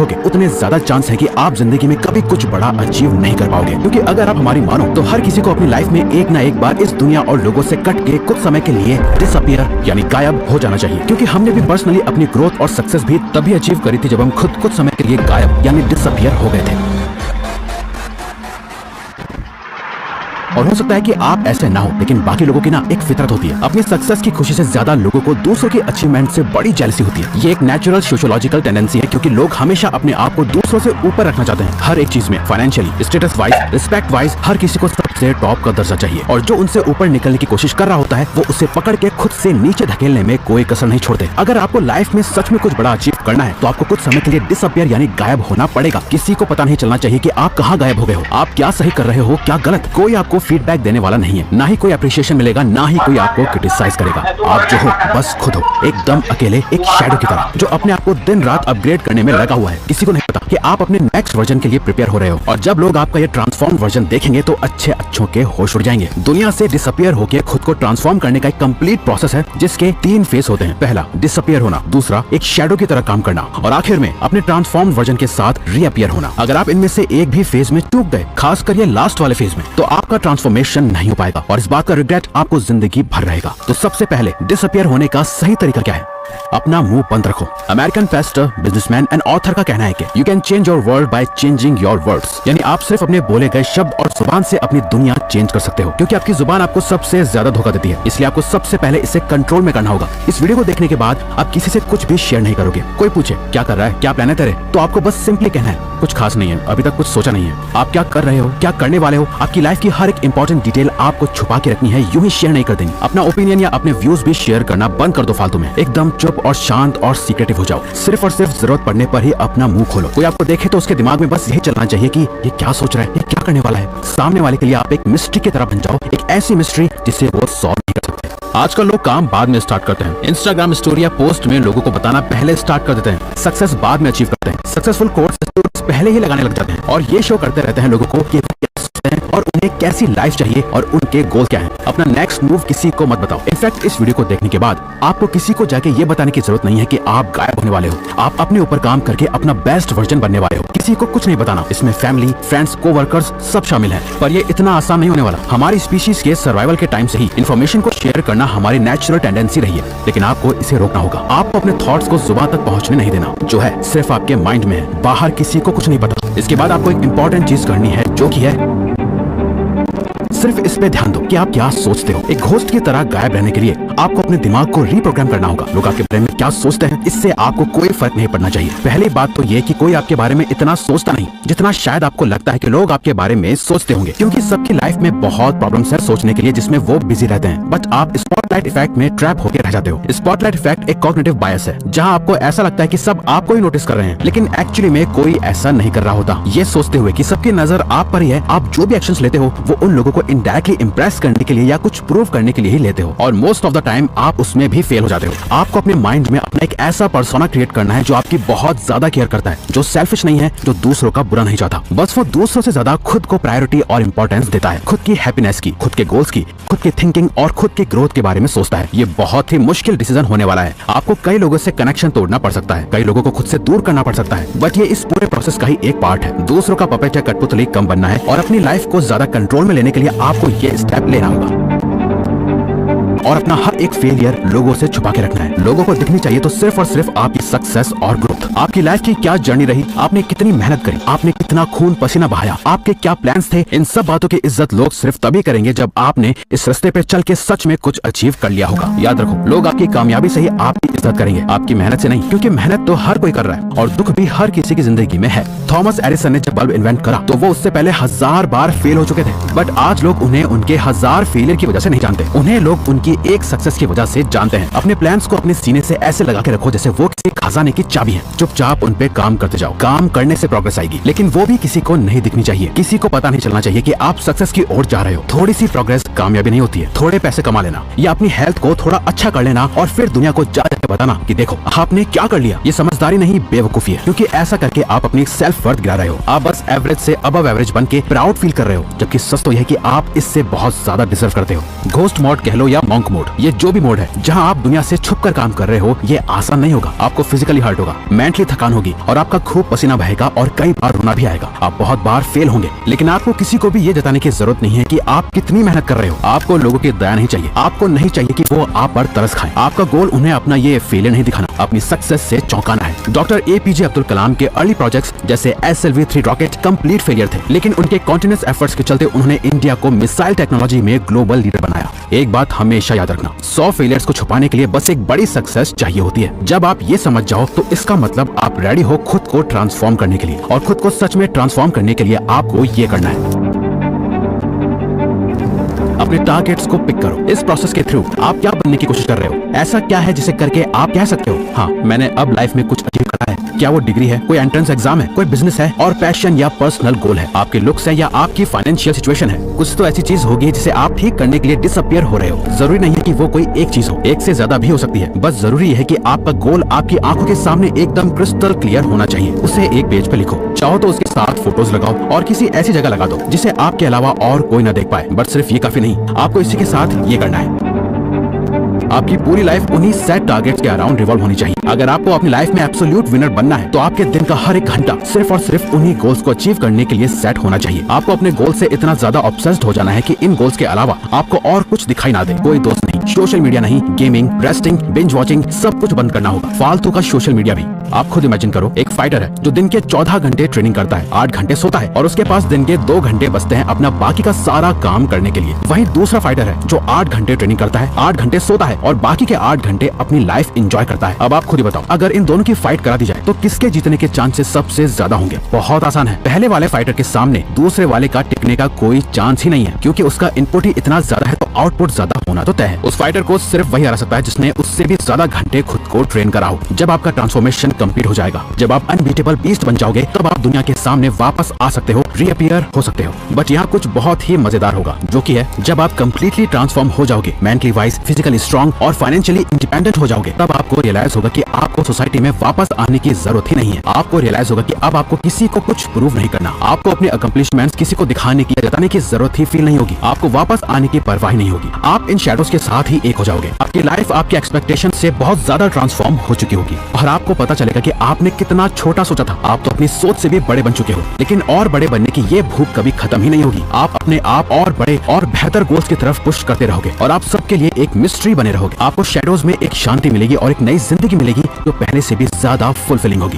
रहोगे उतने ज्यादा चांस है कि आप जिंदगी में कभी कुछ बड़ा अचीव नहीं कर पाओगे। क्योंकि अगर आप हमारी मानो तो हर किसी को अपनी लाइफ में एक ना एक बार इस दुनिया और लोगों से कट के कुछ समय के लिए डिसअपियर यानी गायब हो जाना चाहिए। क्योंकि हमने भी पर्सनली अपनी ग्रोथ और सक्सेस भी तभी अचीव करी थी जब हम खुद कुछ समय के लिए गायब यानी डिसअपियर हो गए थे। और हो सकता है कि आप ऐसे ना हो, लेकिन बाकी लोगों की ना एक फितरत होती है, अपनी सक्सेस की खुशी से ज्यादा लोगों को दूसरों की अचीवमेंट से बड़ी जेलसी होती है। ये एक नेचुरल सोशियोलॉजिकल टेंडेंसी है, क्योंकि लोग हमेशा अपने आप को दूसरों से ऊपर रखना चाहते हैं। हर एक चीज में, financially, status wise, respect wise, हर किसी को सबसे टॉप का दर्जा चाहिए। और जो उनसे ऊपर निकलने की कोशिश कर रहा होता है वो उसे पकड़ के खुद से नीचे धकेलने में कोई कसर नहीं छोड़ते। अगर आपको लाइफ में सच में कुछ बड़ा अचीव करना है तो आपको कुछ समय के लिए डिसअपियर यानी गायब होना पड़ेगा। किसी को पता नहीं चलना चाहिए कि आप कहाँ गायब हो गए हो, आप क्या सही कर रहे हो, क्या गलत। कोई आपको फीडबैक देने वाला नहीं है, ना ही कोई अप्रिशिएशन मिलेगा, ना ही कोई आपको क्रिटिसाइज करेगा। आप जो हो बस खुद हो, एकदम अकेले, एक शैडो की तरह जो अपने आप को दिन रात अपग्रेड करने में लगा हुआ है। किसी को नहीं पता कि आप अपने नेक्स्ट वर्जन के लिए प्रिपेयर हो रहे हो। और जब लोग आपका ये ट्रांसफॉर्म वर्जन देखेंगे तो अच्छों के होश उड़ जाएंगे। दुनिया से डिसअपियर होकर खुद को ट्रांसफॉर्म करने का एक कंप्लीट प्रोसेस है, जिसके 3 फेज होते हैं। पहला डिसअपियर होना, दूसरा एक शैडो की तरह काम करना, और आखिर में अपने ट्रांसफॉर्म वर्जन के साथ रीअपियर होना। अगर आप इनमें से एक भी फेज में चूक गए, खासकर ये लास्ट वाले फेज में, तो आपका ट्रांसफॉर्मेशन नहीं हो पाएगा और इस बात का रिग्रेट आपको जिंदगी भर रहेगा। तो सबसे पहले डिसअपियर होने का सही तरीका क्या है? अपना मुंह बंद रखो। American Pasteur, businessman and author का कहना है कि you can change your world by changing your words, यानी आप सिर्फ अपने बोले गए शब्द और जुबान से अपनी दुनिया चेंज कर सकते हो। क्योंकि आपकी जुबान आपको सबसे ज्यादा धोखा देती है, इसलिए आपको सबसे पहले इसे कंट्रोल में करना होगा। इस वीडियो को देखने के बाद आप किसी से कुछ भी शेयर नहीं करोगे। कोई पूछे क्या कर रहा है, क्या प्लान है तेरे, तो आपको बस सिंपली कहना है कुछ खास नहीं है, अभी तक कुछ सोचा नहीं है। आप क्या कर रहे हो, क्या करने वाले हो, आपकी लाइफ की हर एक इंपॉर्टेंट डिटेल आपको छुपा के रखनी है, यूं ही शेयर नहीं कर देनी। अपना ओपिनियन या अपने व्यूज भी शेयर करना बंद कर दो फालतू में। एकदम चुप और शांत और सीक्रेटिव हो जाओ। सिर्फ और सिर्फ जरूरत पड़ने पर ही अपना मुंह खोलो। कोई आपको देखे तो उसके दिमाग में बस यही चलना चाहिए कि ये क्या सोच रहा है, ये क्या करने वाला है। सामने वाले के लिए आप एक मिस्ट्री की तरह बन जाओ, एक ऐसी मिस्ट्री जिसे वो सॉल्व नहीं कर सकते। आजकल लोग काम बाद में स्टार्ट करते हैं। इंस्टाग्राम स्टोरी या पोस्ट में लोगों को बताना पहले स्टार्ट कर देते हैं। सक्सेस बाद में अचीव करते हैं। सक्सेसफुल कोट्स पहले ही लगाने लग जाते हैं और ये शो करते रहते हैं लोगों को कि और उन्हें कैसी लाइफ चाहिए और उनके गोल क्या हैं। अपना नेक्स्ट मूव किसी को मत बताओ। इनफैक्ट इस वीडियो को देखने के बाद आपको किसी को जाके ये बताने की जरूरत नहीं है कि आप गायब होने वाले हो। आप अपने ऊपर काम करके अपना बेस्ट वर्जन बनने वाले हो। किसी को कुछ नहीं बताना। इसमें फैमिली, फ्रेंड्स, कोवर्कर्स सब शामिल है। पर ये इतना आसान नहीं होने वाला। हमारी स्पीशीज के सर्वाइवल के टाइम से ही इन्फॉर्मेशन को शेयर करना हमारी नेचुरल टेंडेंसी रही है, लेकिन आपको इसे रोकना होगा। आपको अपने थॉट्स को जुबान तक पहुंचने नहीं देना। जो है सिर्फ आपके माइंड में है, बाहर किसी को कुछ नहीं पता। इसके बाद आपको एक इंपॉर्टेंट चीज करनी है, जो की है सिर्फ इस पे ध्यान दो कि आप क्या सोचते हो। एक घोस्ट की तरह गायब रहने के लिए आपको अपने दिमाग को रीप्रोग्राम करना होगा। लोग आपके बारे में क्या सोचते हैं, इससे आपको कोई फर्क नहीं पड़ना चाहिए। पहली बात तो ये कि कोई आपके बारे में इतना सोचता नहीं जितना शायद आपको लगता है कि लोग आपके बारे में सोचते होंगे। क्योंकि सबकी लाइफ में बहुत प्रॉब्लम्स है सोचने के लिए, जिसमें वो बिजी रहते हैं। बट आप स्पॉटलाइट इफेक्ट में ट्रैप होकर रह जाते हो। स्पॉटलाइट इफेक्ट एक कॉग्निटिव बायस है, जहाँ आपको ऐसा लगता है कि सब आपको ही नोटिस कर रहे हैं, लेकिन एक्चुअली में कोई ऐसा नहीं कर रहा होता। ये सोचते हुए कि सबकी नजर आप पर ही है, आप जो भी एक्शंस लेते हो वो उन लोगों को इनडायरेक्टली इंप्रेस करने के लिए या कुछ प्रूव करने के लिए ही लेते हो। और मोस्ट ऑफ द टाइम आप उसमें भी फेल हो जाते हो। आपको अपने माइंड में अपना एक ऐसा पर्सोना क्रिएट करना है जो आपकी बहुत ज्यादा केयर करता है, जो सेल्फिश नहीं है, जो दूसरों का बुरा नहीं चाहता। बस वो दूसरों से ज्यादा खुद को प्रायोरिटी और इंपॉर्टेंस देता है। खुद की हैप्पीनेस की, खुद के गोल्स की, खुद की थिंकिंग और खुद के ग्रोथ के बारे में सोचता है। ये बहुत ही मुश्किल डिसीजन होने वाला है। आपको कई लोगों से कनेक्शन तोड़ना पड़ सकता है, कई लोगों को खुद से दूर करना पड़ सकता है, बट ये इस पूरे प्रोसेस का ही एक पार्ट है। दूसरों का पपेट या कठपुतली कम बनना है और अपनी लाइफ को ज्यादा कंट्रोल में लेने के लिए आपको ये स्टेप लेना होगा। और अपना हर एक फेलियर लोगों से छुपा के रखना है। लोगों को दिखनी चाहिए तो सिर्फ और सिर्फ आपकी सक्सेस और ग्रोथ। आपकी लाइफ की क्या जर्नी रही, आपने कितनी मेहनत करी, आपने कितना खून पसीना बहाया, आपके क्या प्लान्स थे, इन सब बातों की इज्जत लोग सिर्फ तभी करेंगे जब आपने इस रास्ते पे चल के सच में कुछ अचीव कर लिया होगा। याद रखो, लोग आपकी कामयाबी से ही आपकी इज्जत करेंगे, आपकी मेहनत से नहीं। क्योंकि मेहनत तो हर कोई कर रहा है और दुख भी हर किसी की जिंदगी में है। थॉमस एडिसन ने जब बल्ब इन्वेंट करा तो वो उससे पहले 1000 बार फेल हो चुके थे, बट आज लोग उन्हें उनके 1000 फेलियर की वजह से नहीं जानते। उन्हें लोग उनकी एक सक्सेस की वजह से जानते हैं। अपने प्लान्स को अपने सीने से ऐसे लगा के रखो जैसे वो किसी खजाने की चाबी है। चुपचाप उन पे काम करते जाओ। काम करने से प्रोग्रेस आएगी, लेकिन वो भी किसी को नहीं दिखनी चाहिए। किसी को पता नहीं चलना चाहिए कि आप सक्सेस की ओर जा रहे हो। थोड़ी सी प्रोग्रेस कामयाबी नहीं होती है। थोड़े पैसे कमा लेना या अपनी हेल्थ को थोड़ा अच्छा कर लेना और फिर दुनिया को जा जाके बताना कि देखो आपने क्या कर लिया, ये समझदारी नहीं बेवकूफी है। क्योंकि ऐसा करके आप अपनी सेल्फ वर्थ गिरा रहे हो। आप बस एवरेज से अबव एवरेज बन के प्राउड फील कर रहे हो, जबकि सच तो यह है कि आप इससे बहुत ज्यादा डिजर्व करते हो। घोस्ट मोड कह लो या मॉन्क मोड, ये जो भी मोड है जहाँ आप दुनिया से छुप कर काम कर रहे हो, ये आसान नहीं होगा। आपको फिजिकली हर्ट होगा, मेंटली थकान होगी और आपका खूब पसीना बहेगा और कई बार रोना भी आएगा। आप बहुत बार फेल होंगे, लेकिन आपको किसी को भी ये जताने की जरूरत नहीं है कि आप कितनी मेहनत कर रहे हो। आपको लोगों की दया नहीं चाहिए, आपको नहीं चाहिए कि वो आप पर तरस खाएं। आपका गोल उन्हें अपना ये फेलियर नहीं दिखाना, अपनी सक्सेस से चौंकाना है। डॉक्टर APJ अब्दुल कलाम के अर्ली प्रोजेक्ट्स जैसे SLV-3 रॉकेट कंप्लीट फेलियर थे, लेकिन उनके कॉन्टिन्यूअस एफर्ट्स के चलते उन्होंने इंडिया को मिसाइल टेक्नोलॉजी में ग्लोबल लीडर बनाया। एक बात हमेशा याद रखना, 100 फेलियर्स को छुपाने के लिए बस एक बड़ी सक्सेस चाहिए होती है। जब आप ये समझ जाओ तो इसका मतलब आप रेडी हो खुद को ट्रांसफॉर्म करने के लिए, और खुद को सच में ट्रांसफॉर्म करने के लिए आपको ये करना है, अपने टारगेट्स को पिक करो। इस प्रोसेस के थ्रू आप क्या बनने की कोशिश कर रहे हो? ऐसा क्या है जिसे करके आप कह सकते हो, हाँ मैंने अब लाइफ में कुछ अचीव करा है? क्या वो डिग्री है, कोई एंट्रेंस एग्जाम है, कोई बिजनेस है और पैशन या पर्सनल गोल है, आपके लुक्स है या आपकी फाइनेंशियल सिचुएशन है? कुछ तो ऐसी चीज होगी जिसे आप ठीक करने के लिए डिसअपियर हो रहे हो। जरूरी नहीं है कि वो कोई एक चीज हो, एक से ज्यादा भी हो सकती है। बस जरूरी है कि आपका गोल आपकी आंखों के सामने एकदम क्रिस्टल क्लियर होना चाहिए। उसे एक पेज पे लिखो, चाहो तो उसके साथ फोटोज लगाओ और किसी ऐसी जगह लगा दो जिसे आपके अलावा और कोई न देख पाए। बट सिर्फ ये काफी नहीं, आपको इसी के साथ ये करना है, आपकी पूरी लाइफ उन्हीं सेट टारगेट्स के अराउंड रिवॉल्व होनी चाहिए। अगर आपको अपनी लाइफ में एब्सोल्यूट विनर बनना है तो आपके दिन का हर एक घंटा सिर्फ और सिर्फ उन्हीं गोल्स को अचीव करने के लिए सेट होना चाहिए। आपको अपने गोल से इतना ज्यादा ऑब्सेस्ड हो जाना है कि इन गोल्स के अलावा आपको और कुछ दिखाई ना दे। कोई दोस्त नहीं, सोशल मीडिया नहीं, गेमिंग, रेस्टिंग, बिंज वॉचिंग, सब कुछ बंद करना होगा, फालतू का सोशल मीडिया भी। आप खुद इमेजिन करो, एक फाइटर है जो दिन के 14 घंटे ट्रेनिंग करता है, 8 घंटे सोता है और उसके पास दिन के 2 घंटे बचते हैं अपना बाकी का सारा काम करने के लिए। वहीं दूसरा फाइटर है जो 8 घंटे ट्रेनिंग करता है, 8 घंटे सोता है और बाकी के 8 घंटे अपनी लाइफ एंजॉय करता है। अब आप खुद ही बताओ, अगर इन दोनों की फाइट करा दी जाए तो किसके जीतने के चांसेस सबसे ज्यादा होंगे? बहुत आसान है, पहले वाले फाइटर के सामने दूसरे वाले का टिकने का कोई चांस ही नहीं है, क्योंकि उसका इनपुट ही इतना ज्यादा है तो आउटपुट ज्यादा होना तो तय है। उस फाइटर को सिर्फ वही हरा सकता है जिसने उससे भी ज्यादा घंटे खुद को ट्रेन करा हो। जब आपका ट्रांसफॉर्मेशन कंप्लीट हो जाएगा, जब आप अनबीटेबल बीस्ट बन जाओगे, तब आप दुनिया के सामने वापस आ सकते हो, रीअपीयर हो सकते हो। बट यहाँ कुछ बहुत ही मजेदार होगा, जो कि है जब आप कंप्लीटली ट्रांसफॉर्म हो जाओगे, मेंटली वाइज, फिजिकली स्ट्रॉन्ग और फाइनेंशियली इंडिपेंडेंट हो जाओगे, तब आपको रियलाइज होगा कि आपको सोसाइटी में वापस आने की जरूरत ही नहीं है। आपको रियलाइज होगा कि अब आपको किसी को कुछ प्रूव नहीं करना, आपको अपने अकम्प्लिशमेंट्स किसी को दिखाने की, जताने की जरूरत ही फील नहीं होगी, आपको वापस आने की परवाह नहीं होगी। आप इन शैडोज के साथ ही एक हो जाओगे। आपकी लाइफ आपके एक्सपेक्टेशन से बहुत ज्यादा ट्रांसफॉर्म हो चुकी होगी और आपको पता चलेगा कि आपने कितना छोटा सोचा था। आप तो अपनी सोच से भी बड़े बन चुके हो, लेकिन और बड़े बनने की ये भूख कभी खत्म ही नहीं होगी। आप अपने आप और बड़े और बेहतर गोल्स की तरफ पुश करते रहोगे और आप सबके लिए एक मिस्ट्री बने रहोगे। आपको शैडोज में एक शांति मिलेगी और एक नई जिंदगी मिलेगी जो पहले से भी ज्यादा फुलफिलिंग होगी।